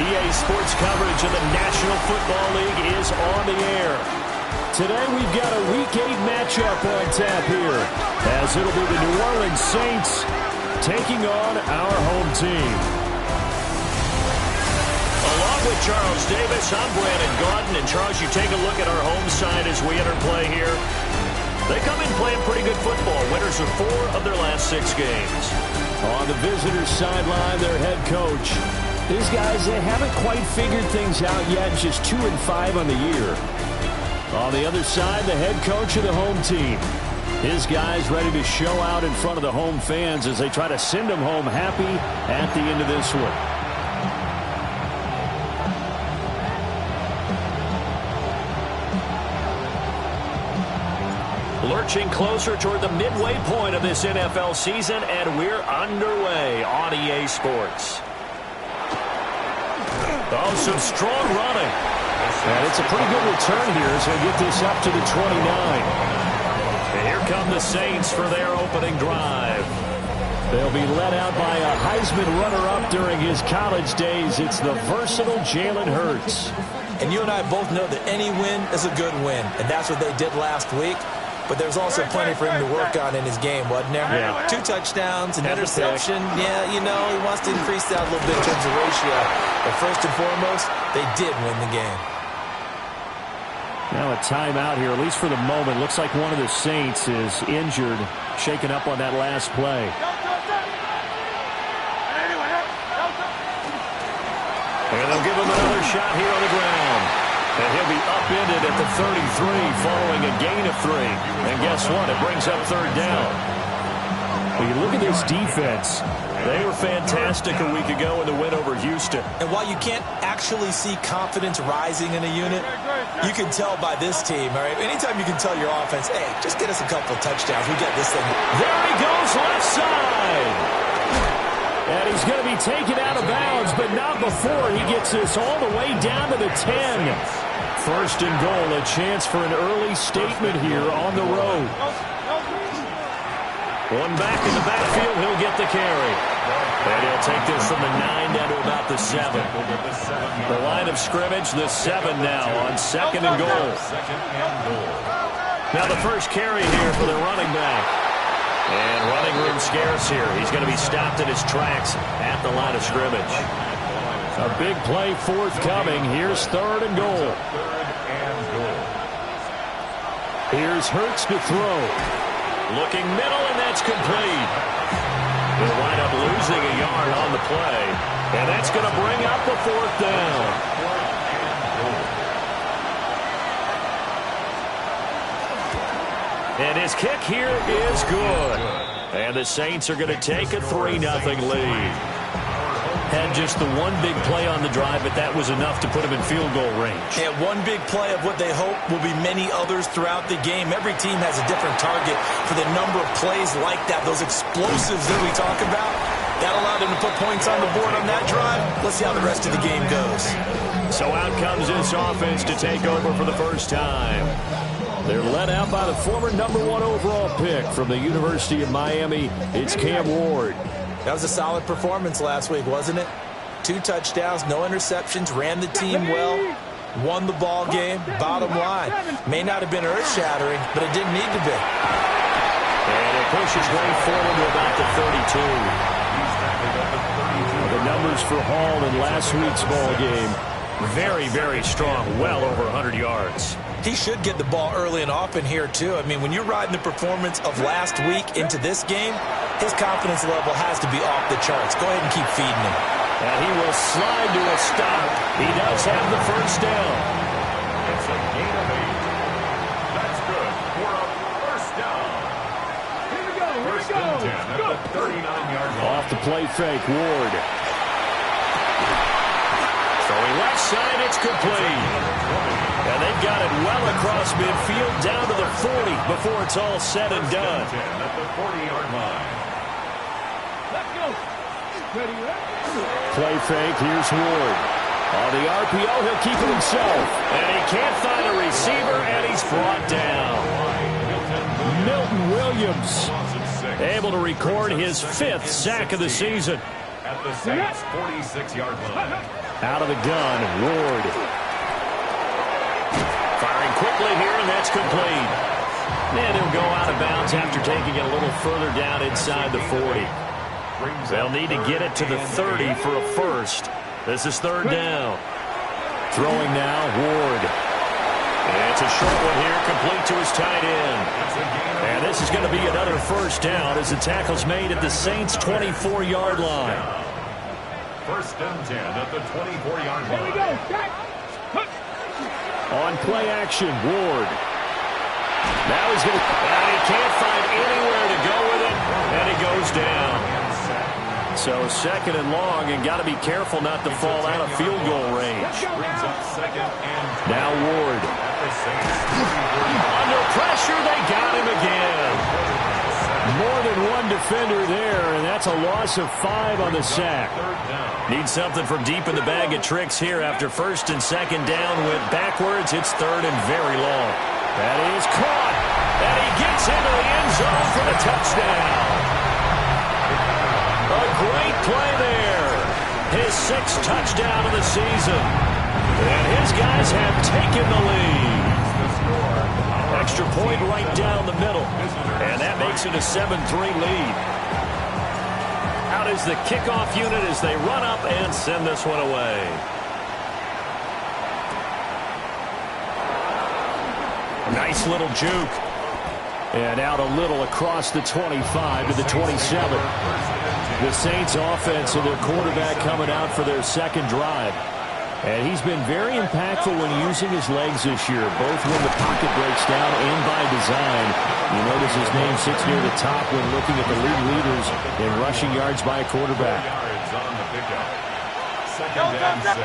EA Sports coverage of the National Football League is on the air. Today we've got a Week 8 matchup on tap here, as it'll be the New Orleans Saints taking on our home team. Along with Charles Davis, I'm Brandon Gaudin. And Charles, you take a look at our home side as we enter play here. They come in playing pretty good football. Winners of 4 of their last 6 games. On the visitors' sideline, their head coach. These guys, they haven't quite figured things out yet, just 2-5 on the year. On the other side, the head coach of the home team. His guys ready to show out in front of the home fans as they try to send them home happy at the end of this one. Lurching closer toward the midway point of this NFL season, and we're underway on EA Sports. Oh, some strong running. And it's a pretty good return here as they get this up to the 29. And here come the Saints for their opening drive. They'll be led out by a Heisman runner-up during his college days. It's the versatile Jalen Hurts. And you and I both know that any win is a good win, and that's what they did last week. But there's also plenty for him to work on in his game, wasn't there? Yeah. 2 touchdowns, an interception. Yeah, you know, he wants to increase that a little bit in terms of ratio. But first and foremost, they did win the game. Now a timeout here, at least for the moment. Looks like one of the Saints is injured, shaken up on that last play. And they'll give him another shot here on the ground. And he'll be upended at the 33 following a gain of 3. And guess what? It brings up 3rd down. Well, you look at this defense. They were fantastic a week ago in the win over Houston. And while you can't actually see confidence rising in a unit, you can tell by this team, all right? Anytime you can tell your offense, hey, just get us a couple of touchdowns. We got this thing. There he goes, left side. And he's going to be taken out of bounds, but not before he gets this all the way down to the 10. First and goal, a chance for an early statement here on the road. One back in the backfield, he'll get the carry. And he'll take this from the 9 down to about the 7. The line of scrimmage, the 7 now on 2nd and goal. Now the first carry here for the running back. And running room scarce here. He's going to be stopped in his tracks at the line of scrimmage. A big play forthcoming. Here's 3rd and goal. Here's Hurts to throw. Looking middle, and that's complete. They'll wind up losing a yard on the play. And that's going to bring up the 4th down. And his kick here is good. And the Saints are going to take a 3-0 lead. Had just the one big play on the drive, but that was enough to put him in field goal range. And one big play of what they hope will be many others throughout the game. Every team has a different target for the number of plays like that, those explosives that we talk about. That allowed them to put points on the board on that drive. Let's see how the rest of the game goes. So out comes this offense to take over for the first time. They're led out by the former #1 overall pick from the University of Miami. It's Cam Ward. That was a solid performance last week, wasn't it? 2 touchdowns, no interceptions, ran the team well, won the ball game. Bottom line, may not have been earth-shattering, but it didn't need to be. And it pushes way forward to about the 32. The numbers for Hall in last week's ball game, very, very strong, well over 100 yards. He should get the ball early and often here, too. I mean, when you're riding the performance of last week into this game, his confidence level has to be off the charts. Go ahead and keep feeding him. And he will slide to a stop. He does have the first down. It's a gain of 8. That's good for a first down. Here we go. First and 10 at the 39-yard line. Off the play fake, Ward. Throwing left side, it's complete. And they've got it well across midfield down to the 40 before it's all said and done. At the 40-yard line. Let's go. Play fake, here's Ward. On the RPO, he'll keep it himself. And he can't find a receiver, and he's brought down. Milton Williams able to record his 5th sack of the season. At the Saints' 46-yard line. Out of the gun, Ward. Firing quickly here, and that's complete. And he'll go out of bounds after taking it a little further down inside the 40. They'll need to get it to the 30 for a first. This is third down. Throwing now, Ward. It's a short one here, complete to his tight end. And this is going to be another first down as the tackle's made at the Saints' 24-yard line. First and 10 at the 24-yard line. Here we go, Jack. On play action, Ward. Now he's going to... And he can't find anywhere to go with it, and he goes down. So second and long, and got to be careful not to fall out of field goal range. Brings up second and Now Ward. Under pressure, they got him again. More than one defender there, and that's a loss of 5 on the sack. Need something from deep in the bag of tricks here after first and second down. Went backwards. It's third and very long. That is caught. And he gets into the end zone for the touchdown. A great play there. His 6th touchdown of the season. And his guys have taken the lead. Extra point right down the middle. And that makes it a 7-3 lead. Out is the kickoff unit as they run up and send this one away. Nice little juke. And out a little across the 25 to the 27. The Saints offense and their quarterback coming out for their second drive. And he's been very impactful when using his legs this year, both when the pocket breaks down and by design. You notice his name sits near the top when looking at the league leaders in rushing yards by a quarterback. yards on the pickup. Second and 6.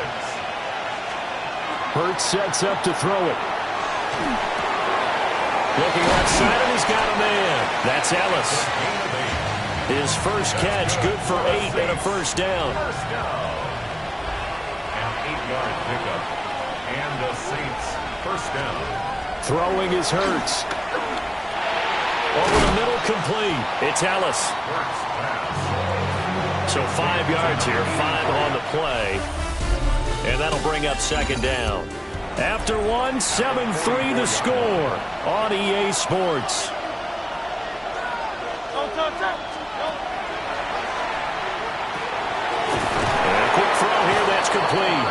Hurts sets up to throw it. Looking left side, and he's got a man. That's Ellis. His first catch, good for 8 and a first down. First down. An 8-yard pickup. And the Saints first down. Throwing is Hurts. Over the middle, complete. It's Ellis. Hurts pass. So 5 yards here, 5 on the play. And that'll bring up second down. After one, 7-3 the score on EA Sports. And a quick throw here, that's complete.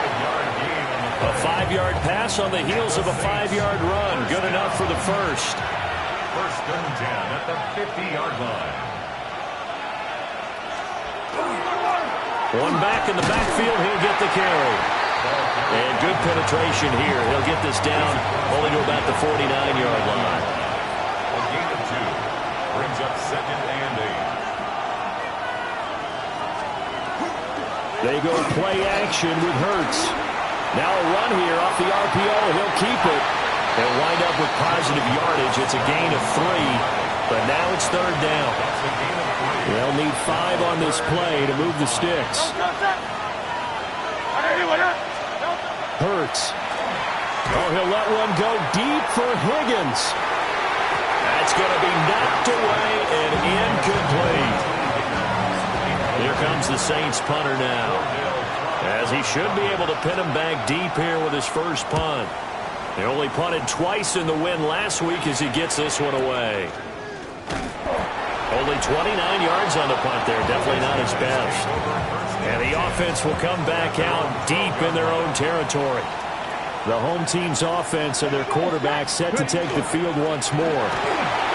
A 5-yard pass on the heels of a 5-yard run. Good enough for the first. First and 10 at the 50-yard line. One back in the backfield, he'll get the carry. And good penetration here. He'll get this down only to about the 49-yard line. A gain of 2 brings up second and 8. They go play action with Hurts. Now a run here off the RPO. He'll keep it. They'll wind up with positive yardage. It's a gain of 3, but now it's third down. That's a gain of 3. They'll need 5 on this play to move the sticks. Hurts. Oh, he'll let one go deep for Higgins. That's going to be knocked away and incomplete. Here comes the Saints punter now, as he should be able to pin him back deep here with his first punt. They only punted twice in the win last week as he gets this one away. Only 29 yards on the punt there. Definitely not his best. And the offense will come back out deep in their own territory. The home team's offense and their quarterback set to take the field once more.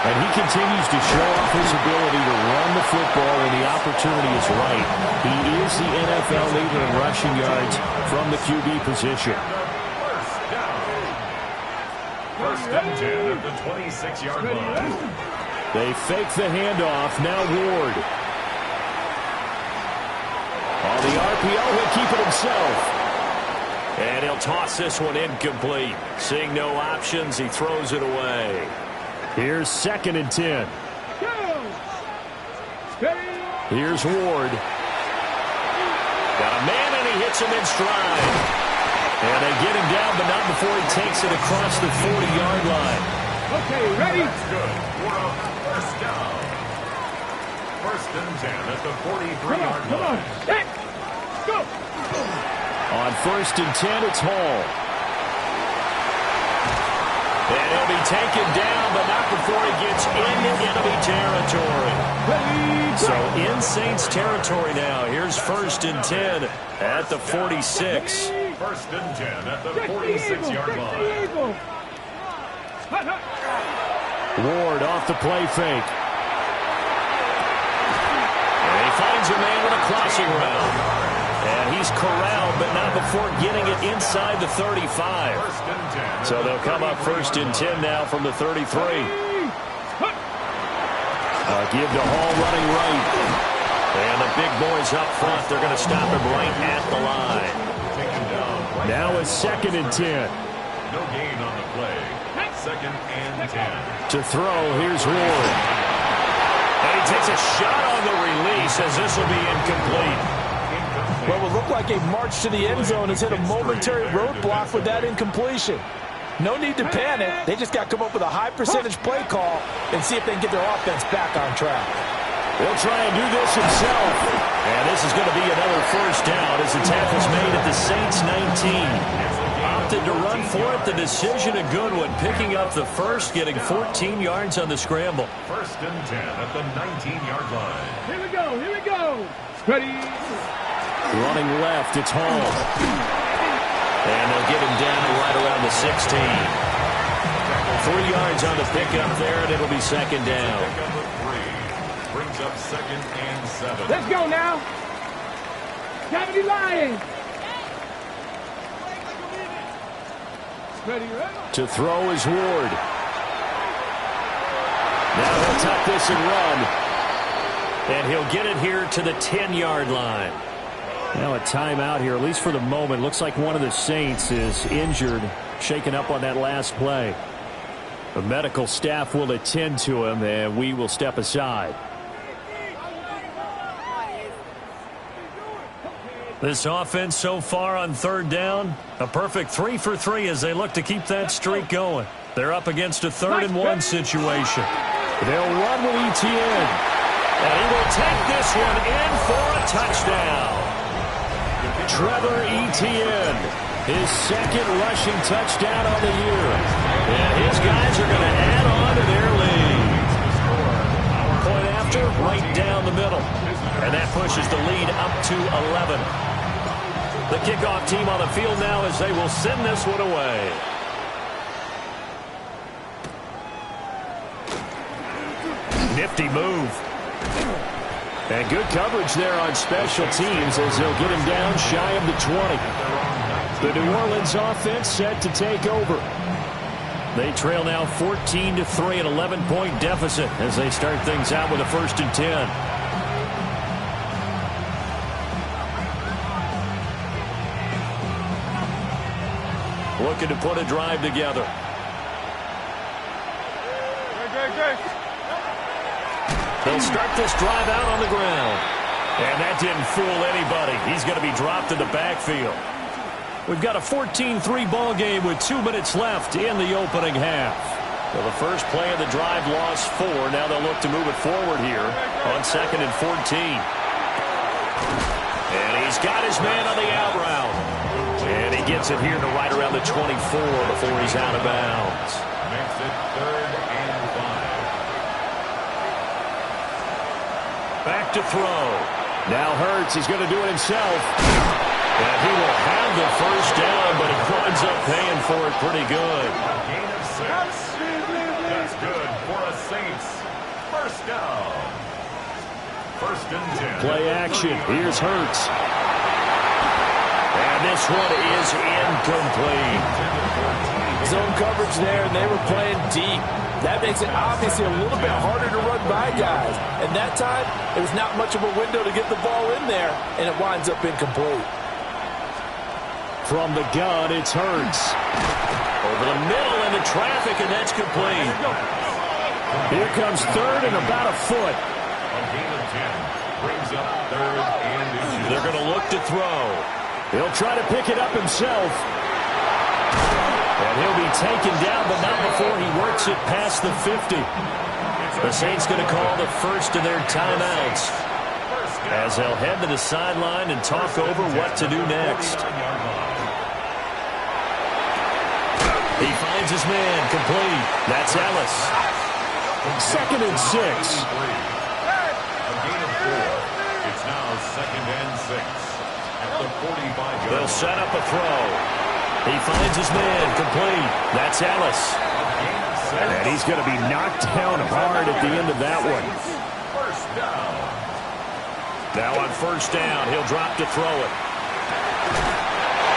And he continues to show off his ability to run the football when the opportunity is right. He is the NFL leader in rushing yards from the QB position. First and 10 at the 26-yard line. They fake the handoff. Now Ward. On the RPO, he'll keep it himself. And he'll toss this one incomplete. Seeing no options, he throws it away. Here's second and 10. Here's Ward. Got a man, and he hits him in stride. And they get him down, but not before he takes it across the 40-yard line. Okay, ready? That's good. We're up first down. First and 10 at the 43-yard line. Come on. Hey, go. On 1st and 10, it's Hall. And he'll be taken down, but not before he gets into enemy territory. So in Saints territory now. Here's 1st and 10 at the 46. 1st and 10 at the 46-yard line. Ward off the play fake. And he finds a man with a crossing route. And he's corralled, but not before getting it inside the 35. So they'll come up 1st and 10 now from the 33. Give to Hall running right. And the big boys up front, they're going to stop him right at the line. Now it's 2nd and 10. No gain on the play. 2nd and 10. To throw, here's Ward. And he takes a shot on the release as this will be incomplete. What would look like a march to the end zone has hit a momentary roadblock with that incompletion. No need to panic. They just got to come up with a high percentage play call and see if they can get their offense back on track. He'll try and do this himself. And this is going to be another 1st down as the tackle's made at the Saints 19. Opted to run for it. The decision a good one. Picking up the first, getting 14 yards on the scramble. 1st and 10 at the 19-yard line. Here we go. Here we go. Ready. Running left, it's Hall. And they'll get him down right around the 16. 3 yards on the pickup there, and it'll be 2nd down. Pickup of 3. Brings up 2nd and 7. Let's go now. Cavity Lions. Ready, ready. To throw is Ward. Now he'll tuck this and run. And he'll get it here to the 10-yard line. Now a timeout here, at least for the moment. Looks like one of the Saints is injured, shaken up on that last play. The medical staff will attend to him, and we will step aside. This offense so far on 3rd down, a perfect 3 for 3 as they look to keep that streak going. They're up against a 3rd and 1 situation. They'll run with Etienne. And he will take this one in for a touchdown. Trevor Etienne, his 2nd rushing touchdown on the year. And his guys are going to add on to their lead. Point after, right down the middle. And that pushes the lead up to 11. The kickoff team on the field now as they will send this one away. Nifty move. And good coverage there on special teams as they'll get him down shy of the 20. The New Orleans offense set to take over. They trail now 14-3, an 11-point deficit as they start things out with a 1st and 10. Looking to put a drive together. They'll start this drive out on the ground. And that didn't fool anybody. He's going to be dropped in the backfield. We've got a 14-3 ball game with 2 minutes left in the opening half. Well, the first play of the drive lost 4. Now they'll look to move it forward here on 2nd and 14. And he's got his man on the out route. And he gets it here to right around the 24 before he's out of bounds. Makes it 3rd and 5. Back to throw. Now Hurts, he's going to do it himself. And he will have the 1st down, but he winds up paying for it pretty good. A gain of 6. That's good for a Saints 1st down. 1st and 10. Play action. Here's Hurts. And this one is incomplete. Zone coverage there, and they were playing deep. That makes it obviously a little bit harder to run by guys. And that time, it was not much of a window to get the ball in there, and it winds up incomplete. From the gun, it's Hurts. Over the middle into traffic, and that's complete. Here comes 3rd and about a foot. A gain of 10. Brings up 3rd and inches. They're going to look to throw. He'll try to pick it up himself. And he'll be taken down, but not before he works it past the 50. The Saints going to call the first of their timeouts as they'll head to the sideline and talk over what to do next. He finds his man, complete. That's Ellis. 2nd and 6. A gain of 4. It's now 2nd and 6 at the 45-yard line. They'll set up a throw. He finds his man, complete. That's Ellis. And he's going to be knocked down hard at the end of that one. First down. Now on first down, he'll drop to throw it.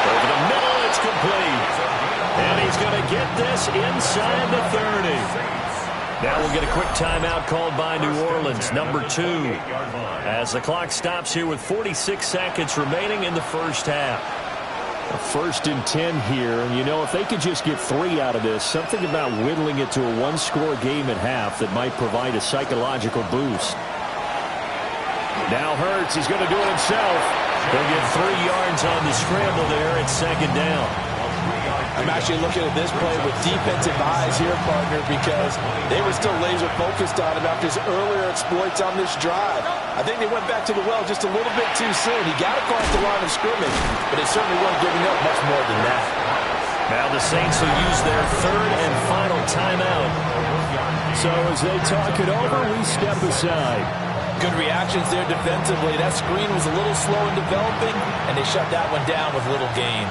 Over the middle, it's complete. And he's going to get this inside the 30. Now we'll get a quick timeout called by New Orleans, number 2. As the clock stops here with 46 seconds remaining in the first half. A 1st and 10 here, and you know, if they could just get 3 out of this, something about whittling it to a 1-score game at half that might provide a psychological boost. Now Hurts, he's going to do it himself. He'll get 3 yards on the scramble there at 2nd down. I'm actually looking at this play with defensive eyes here, partner, because they were still laser focused on him after his earlier exploits on this drive. I think they went back to the well just a little bit too soon. He got across the line of scrimmage, but they certainly weren't giving up much more than that. Now the Saints will use their 3rd and final timeout. So as they talk it over, we step aside. Good reactions there defensively. That screen was a little slow in developing, and they shut that one down with little gain.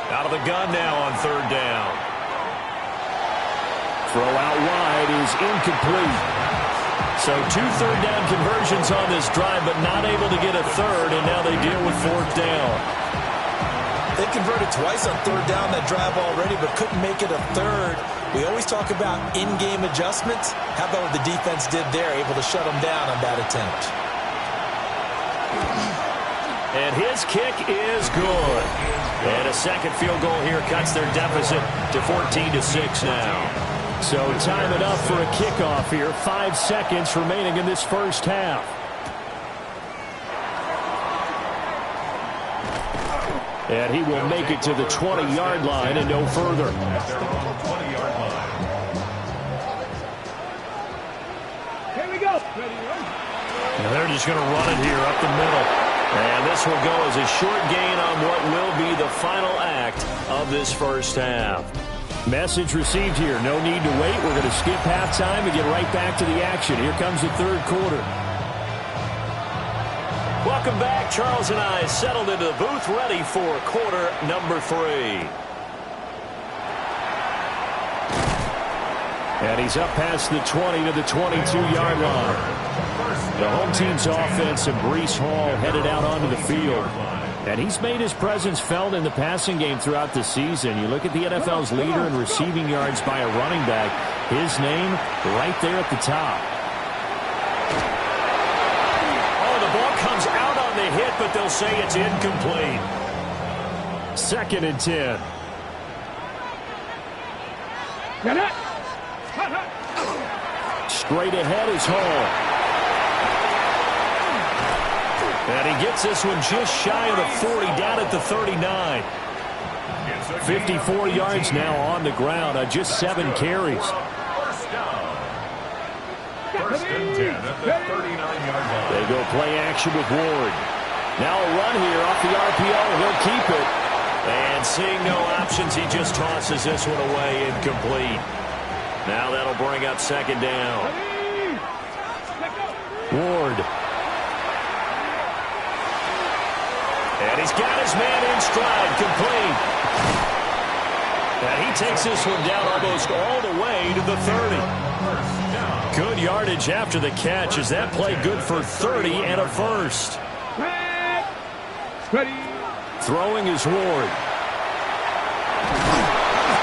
Out of the gun now on 3rd down. Throw out wide is incomplete. So 2 third-down conversions on this drive, but not able to get a 3rd, and now they deal with 4th down. They converted twice on 3rd down that drive already, but couldn't make it a 3rd. We always talk about in-game adjustments. How about what the defense did there, able to shut them down on that attempt? And his kick is good. And a 2nd field goal here cuts their deficit to 14-6 now. So time it up for a kickoff here. 5 seconds remaining in this first half. And he will make it to the 20-yard line and no further. Here we go. And they're just going to run it here up the middle. And this will go as a short gain on what will be the final act of this first half. Message received here. No need to wait. We're going to skip halftime and get right back to the action. Here comes the 3rd quarter. Welcome back. Charles and I settled into the booth ready for quarter number 3. And he's up past the 20 to the 22-yard line. The home team's offense and Breece Hall headed out onto the field. And he's made his presence felt in the passing game throughout the season. You look at the NFL's leader in receiving yards by a running back. His name right there at the top. Oh, the ball comes out on the hit, but they'll say it's incomplete. 2nd and 10. Straight ahead is Hall. And he gets this one just shy of the 40, down at the 39. 54 yards now on the ground on just 7 carries. First and 10 at the 39-yard line. They go play action with Ward. Now a run here off the RPO. He'll keep it. And seeing no options, he just tosses this one away, incomplete. Now that'll bring up 2nd down. Ward. And he's got his man in stride, complete. And he takes this one down almost all the way to the 30. Good yardage after the catch. Is that play good for 30 and a 1st? Ready. Throwing is Ward.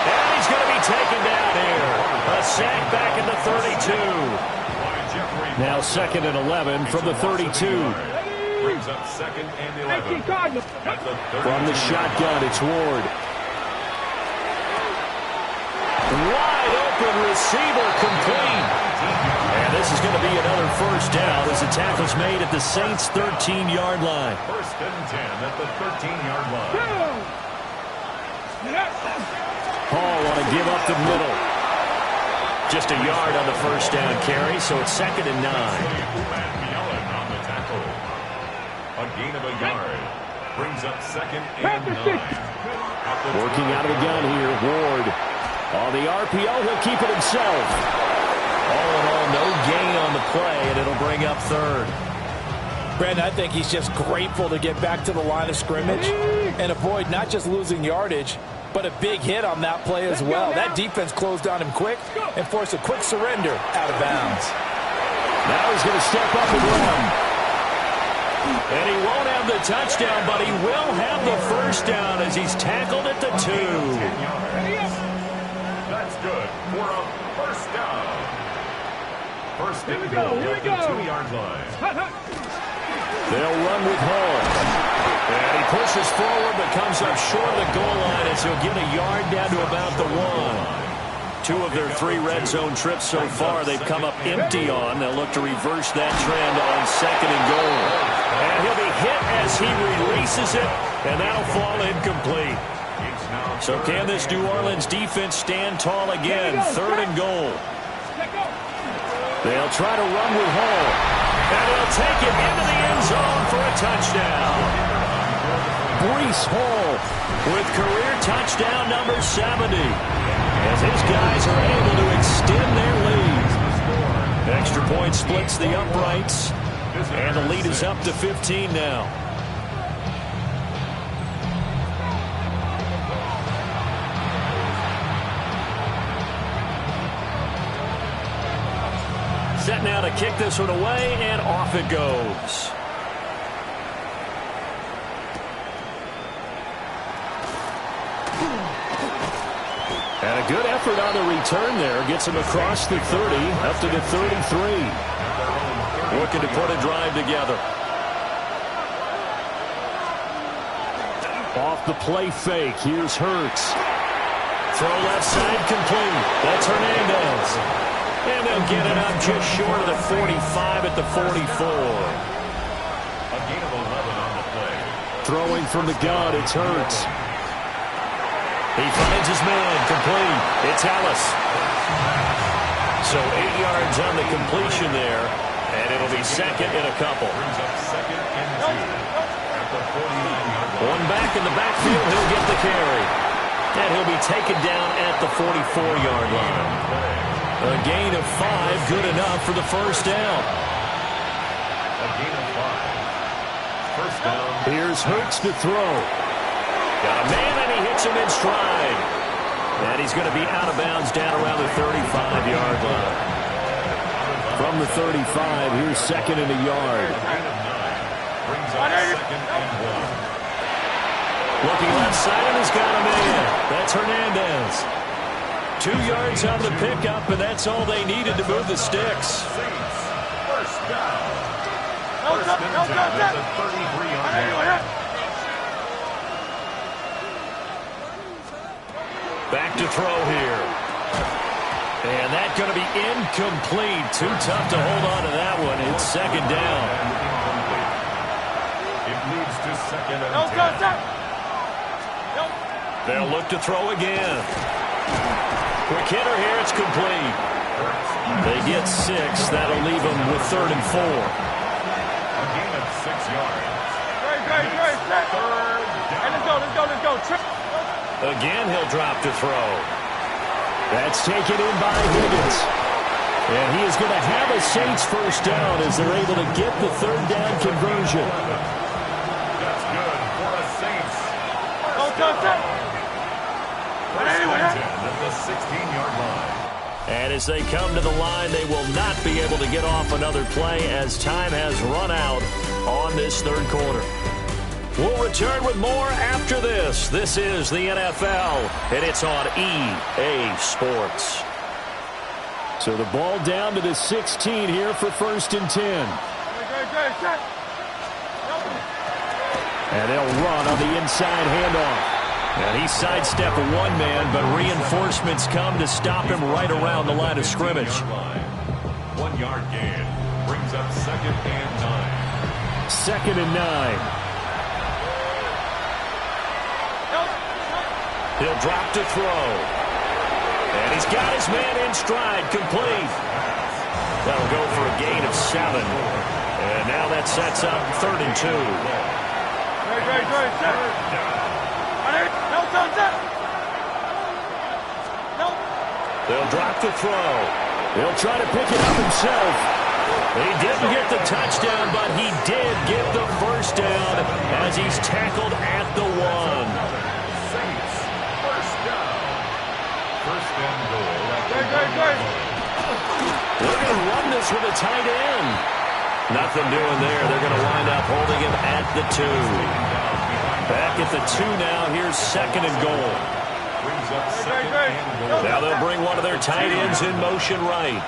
And he's going to be taken down here. A sack back at the 32. Now 2nd and 11 from the 32. Brings up 2nd and 11. From the shotgun, it's Ward. Wide open receiver, complete. And this is going to be another 1st down as the tackle's made at the Saints' 13-yard line. 1st and 10 at the 13-yard line. Hall want to give up the middle. Just a yard on the 1st down carry, so it's 2nd and 9. A gain of a yard. Brings up 2nd and 9. Working out of the gun here, Ward. On the RPO, he'll keep it himself. All in all, no gain on the play, and it'll bring up 3rd. Brandon, I think he's just grateful to get back to the line of scrimmage and avoid not just losing yardage, but a big hit on that play as well. That defense closed on him quick and forced a quick surrender out of bounds. Now he's going to step up and run. And he won't have the touchdown, but he will have the first down as he's tackled at the 2. That's good for a first down. First and goal at the 2-yard line. They'll run with Hall. And he pushes forward but comes up short of the goal line as he'll get a yard down to about the 1. 2 of their 3 red zone trips so far they've come up empty on. They'll look to reverse that trend on 2nd and goal. And he'll be hit as he releases it, and that'll fall incomplete. So can this New Orleans defense stand tall again? 3rd and goal. They'll try to run with Hall. And he'll take it into the end zone for a touchdown. Breece Hall with career touchdown number 70. As his guys are able to extend their lead. Extra point splits the uprights. And the lead is up to 15 now. Set now to kick this one away, and off it goes. And a good effort on the return there. Gets him across the 30, up to the 33. Looking to put a drive together. Off the play fake. Here's Hurts. Throw left side complete. That's Hernandez. And they'll get it up just short of the 45 at the 44. A gain of 11 on the play. Throwing from the gun, it's Hurts. He finds his man, complete. It's Ellis. So 8 yards on the completion there, and it'll be 2nd and a couple. Brings up 2nd and 2 at the 49-yard line. One back in the backfield, he'll get the carry. And he'll be taken down at the 44-yard line. A gain of 5, good enough for the first down. A gain of 5. First down. Here's Hurts to throw. Got a man, and he hits him in stride. And he's going to be out of bounds down around the 35-yard line. From the 35, here's 2nd and a yard. Brings up 2nd and 1. Looking left side, and he's got a man. That's Hernandez. 2 yards on the pickup, and that's all they needed to move the sticks. First down. First and 10 at the 33-yard line. Back to throw here. And that's going to be incomplete. Too tough to hold on to that one. It's 2nd down. It leads to 2nd and 10. They'll look to throw again. Quick hitter here. It's complete. They get 6. That'll leave them with 3rd and 4. A gain of 6 yards. Let's go. Again, he'll drop to throw. That's taken in by Higgins. And he is going to have a Saints first down as they're able to get the 3rd down conversion. That's good for a Saints. At the 16-yard line. And as they come to the line, they will not be able to get off another play as time has run out on this 3rd quarter. We'll return with more after this. This is the NFL, and it's on EA Sports. So the ball down to the 16 here for 1st and 10. And they'll run on the inside handoff. And he sidestepped one man, but reinforcements come to stop him right around the line of scrimmage. 1 yard gain brings up 2nd and 9. 2nd and 9. He'll drop to throw. And he's got his man in stride, complete. That'll go for a gain of 7. And now that sets up 3rd and 2. They'll drop the throw. He'll try to pick it up himself. He didn't get the touchdown, but he did get the first down as he's tackled at the 1. Saints, first down. First and goal. They're going to run this with a tight end. Nothing doing there. They're going to wind up holding him at the 2. Back at the 2 now. Here's 2nd and goal. Brings up 2nd and goal. Now they'll bring one of their tight ends in motion right.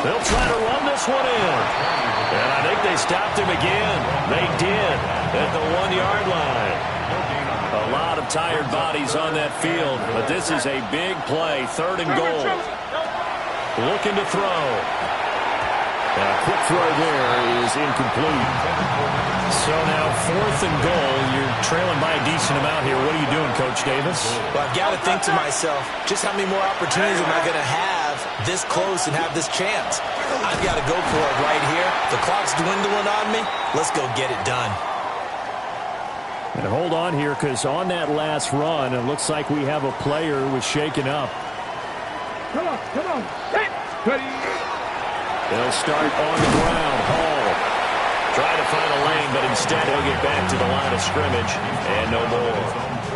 They'll try to run this one in. And I think they stopped him again. They did at the 1-yard line. A lot of tired bodies on that field, but this is a big play. 3rd and goal. Looking to throw. A quick throw there is incomplete. So now 4th and goal. You're trailing by a decent amount here. What are you doing, Coach Davis? Well, I've got to think to myself, just how many more opportunities am I going to have this close and have this chance? I've got to go for it right here. The clock's dwindling on me. Let's go get it done. And hold on here, because on that last run, it looks like we have a player who was shaken up. Come on. Set. Ready. They'll start on the ground. Hall Trying to find a lane, but instead he'll get back to the line of scrimmage and no more.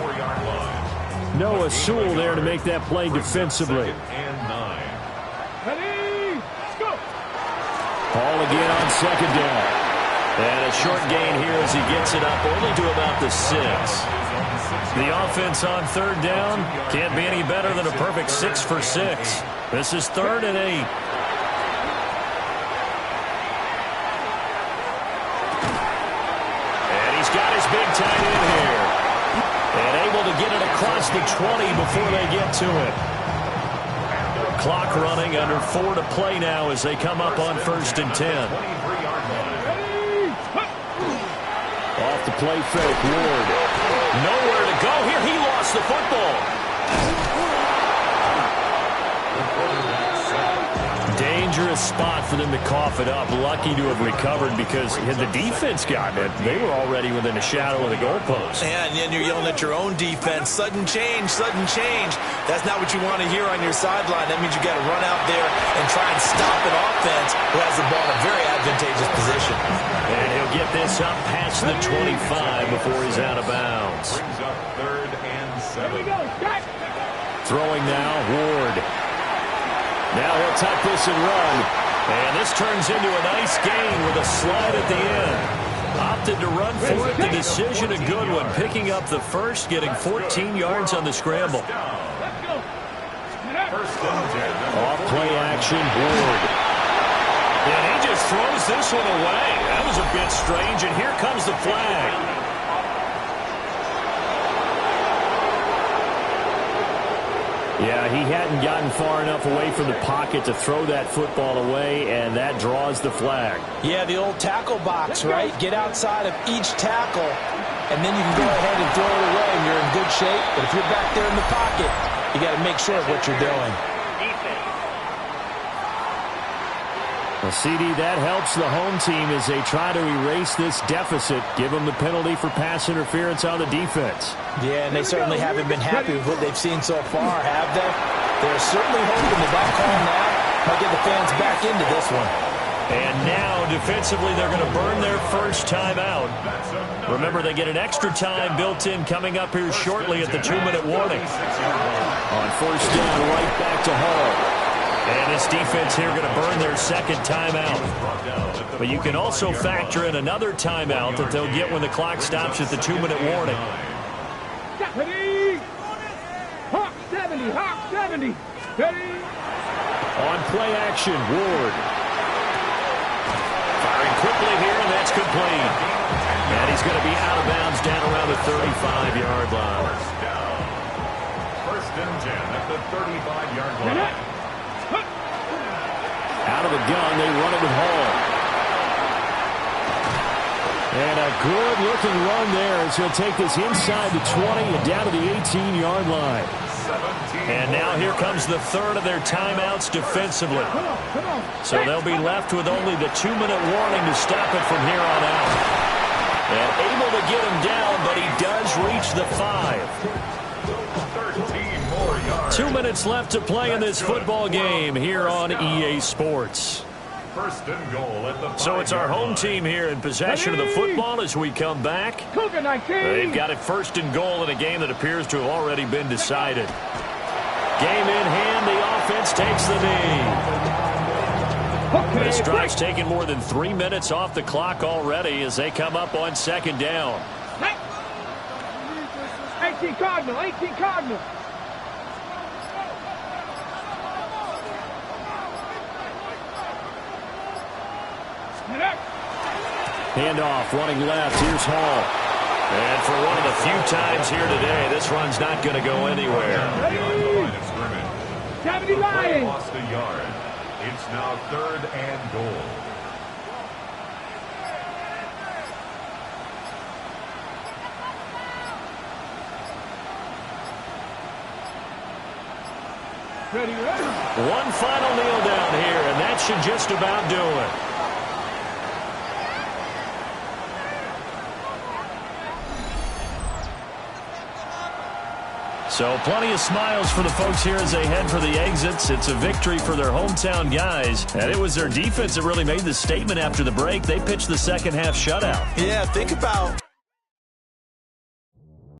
4-yard line. Noah Sewell there to make that play defensively. 2nd and 9. Ready. Let's go. Hall again on 2nd down. And a short gain here as he gets it up only to about the 6. The offense on 3rd down can't be any better than a perfect 6 for 6. This is 3rd and 8. And he's got his big tight end here. And able to get it across the 20 before they get to it. Clock running under 4 to play now as they come up on 1st and 10. 23-yard line. Off the play fake, Ward. Nowhere to go here. He lost the football. Dangerous spot for them to cough it up. Lucky to have recovered because had the defense gotten it, they were already within a shadow of the goalpost. And then you're yelling at your own defense. Sudden change, sudden change. That's not what you want to hear on your sideline. That means you got to run out there and try and stop an offense who has the ball in a very advantageous position. And he'll get this up past the 25 before he's out of bounds. Brings up 3rd and 7. Here we go. Set. Throwing now, Ward. Now he'll tuck this and run. And this turns into a nice gain with a slide at the end. Opted to run for it. The decision a good one. Picking up the first, getting 14 yards on the scramble. Let's go. 1st and 10. Off play action, Ward. And he just throws this one away. That was a bit strange, and here comes the flag. Yeah, he hadn't gotten far enough away from the pocket to throw that football away, and that draws the flag. Yeah, the old tackle box, right? Get outside of each tackle, and then you can go ahead and throw it away, and you're in good shape. But if you're back there in the pocket, you got to make sure of what you're doing. Well, CD, that helps the home team as they try to erase this deficit, give them the penalty for pass interference on the defense. Yeah, and they certainly haven't been happy with what they've seen so far, have they? They're certainly hoping that call now might get the fans back into this one. And now, defensively, they're going to burn their first timeout. Remember, they get an extra time built in coming up here shortly at the 2-minute warning. On 1st down, right back to Hall. And this defense here going to burn their second timeout. But you can also factor in another timeout that they'll get when the clock stops at the 2-minute warning. Ready. Hawk 70. Hawk 70. Ready. On play action, Ward. Firing quickly here, and that's complete. And he's going to be out of bounds down around the 35-yard line. 1st and 10 at the 35-yard line. Out of the gun, they run it with Hall. And a good-looking run there as he'll take this inside the 20 and down to the 18-yard line. And now here comes the third of their timeouts defensively. So they'll be left with only the 2-minute warning to stop it from here on out. And able to get him down, but he does reach the 5. 13 more yards. 2 minutes left to play in this football game here on EA Sports. First and goal at the So it's our home team here in possession of the football as we come back. Cougar 19. They've got it first and goal in a game that appears to have already been decided. Game in hand, the offense takes the knee. This drive's taken more than 3 minutes off the clock already as they come up on second down. 18 Cardinal, 18 Cardinal. Handoff, running left. Here's Hall. And for one of the few times here today, this run's not going to go anywhere. Tammany Lions. Lost a yard. It's now 3rd and goal. Ready. One final kneel down here, and that should just about do it. So plenty of smiles for the folks here as they head for the exits. It's a victory for their hometown guys. And it was their defense that really made the statement after the break. They pitched the second half shutout. Yeah, think about